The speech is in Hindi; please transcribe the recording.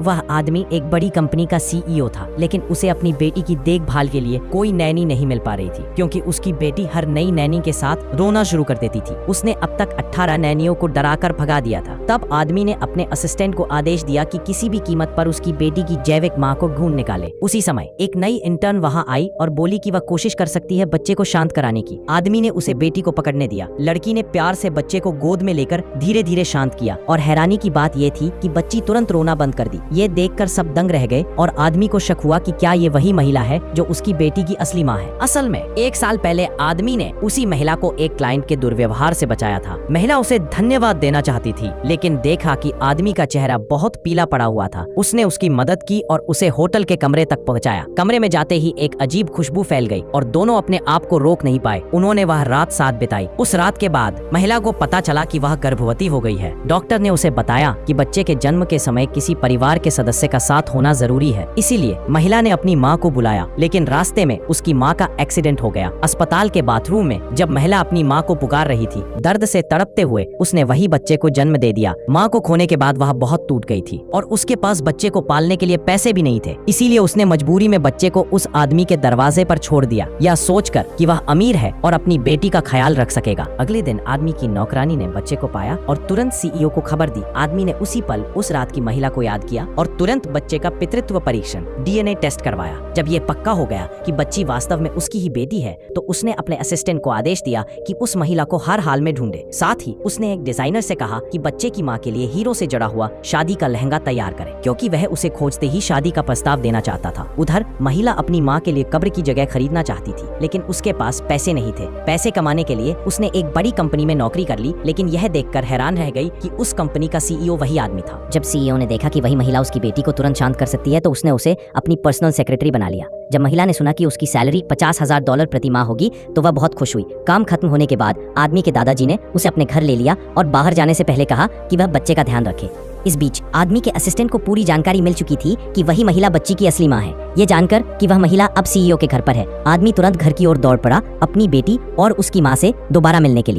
वह आदमी एक बड़ी कंपनी का सीईओ था, लेकिन उसे अपनी बेटी की देखभाल के लिए कोई नैनी नहीं मिल पा रही थी, क्योंकि उसकी बेटी हर नई नैनी के साथ रोना शुरू कर देती थी। उसने अब तक 18 नैनियों को डराकर भगा दिया था। तब आदमी ने अपने असिस्टेंट को आदेश दिया कि किसी भी कीमत पर उसकी बेटी की जैविक माँ को ढूंढ निकाले। उसी समय एक नई इंटर्न वहाँ आई और बोली कि वह कोशिश कर सकती है बच्चे को शांत कराने की। आदमी ने उसे बेटी को पकड़ने दिया। लड़की ने प्यार से बच्चे को गोद में लेकर धीरे धीरे शांत किया, और हैरानी की बात यह थी कि बच्ची तुरंत रोना बंद कर दी। ये देखकर सब दंग रह गए और आदमी को शक हुआ कि क्या ये वही महिला है जो उसकी बेटी की असली माँ है। असल में 1 साल पहले आदमी ने उसी महिला को एक क्लाइंट के दुर्व्यवहार से बचाया था। महिला उसे धन्यवाद देना चाहती थी, लेकिन देखा कि आदमी का चेहरा बहुत पीला पड़ा हुआ था। उसने उसकी मदद की और उसे होटल के कमरे तक पहुंचाया। कमरे में जाते ही एक अजीब खुशबू फैल गई और दोनों अपने आप को रोक नहीं पाए। उन्होंने वह रात साथ बिताई। उस रात के बाद महिला को पता चला कि वह गर्भवती हो गई है। डॉक्टर ने उसे बताया कि बच्चे के जन्म के समय किसी परिवार के सदस्य का साथ होना जरूरी है। इसीलिए महिला ने अपनी माँ को बुलाया, लेकिन रास्ते में उसकी माँ का एक्सीडेंट हो गया। अस्पताल के बाथरूम में जब महिला अपनी माँ को पुकार रही थी, दर्द से तड़पते हुए उसने वही बच्चे को जन्म दे दिया। माँ को खोने के बाद वह बहुत टूट गई थी और उसके पास बच्चे को पालने के लिए पैसे भी नहीं थे। इसीलिए उसने मजबूरी में बच्चे को उस आदमी के दरवाजे पर छोड़ दिया, यह सोचकर कि वह अमीर है और अपनी बेटी का ख्याल रख सकेगा। अगले दिन आदमी की नौकरानी ने बच्चे को पाया और तुरंत सीईओ को खबर दी। आदमी ने उसी पल उस रात की महिला को याद किया और तुरंत बच्चे का पितृत्व परीक्षण डीएनए टेस्ट करवाया। जब ये पक्का हो गया कि बच्ची वास्तव में उसकी ही बेटी है, तो उसने अपने असिस्टेंट को आदेश दिया कि उस महिला को हर हाल में ढूंढे। साथ ही उसने एक डिजाइनर से कहा कि बच्चे की माँ के लिए हीरो से जड़ा हुआ शादी का लहंगा तैयार करे, क्योंकि वह उसे खोजते ही शादी का प्रस्ताव देना चाहता था। उधर महिला अपनी माँ के लिए कब्र की जगह खरीदना चाहती थी, लेकिन उसके पास पैसे नहीं थे। पैसे कमाने के लिए उसने एक बड़ी कंपनी में नौकरी कर ली, लेकिन यह देखकर हैरान रह गई कि उस कंपनी का सीईओ वही आदमी था। जब सीईओ ने देखा कि वही महिला उसकी बेटी को तुरंत शांत कर सकती है, तो उसने उसे अपनी पर्सनल सेक्रेटरी बना लिया। जब महिला ने सुना कि उसकी सैलरी $50,000 प्रति माह होगी, तो वह बहुत खुश हुई। काम खत्म होने के बाद आदमी के दादाजी ने उसे अपने घर ले लिया और बाहर जाने से पहले कहा कि वह बच्चे का ध्यान रखे। इस बीच आदमी के असिस्टेंट को पूरी जानकारी मिल चुकी थी कि वही महिला बच्ची की असली माँ है। ये जानकर कि वह महिला अब सीईओ के घर पर है, आदमी तुरंत घर की ओर दौड़ पड़ा अपनी बेटी और उसकी माँ से दोबारा मिलने के लिए।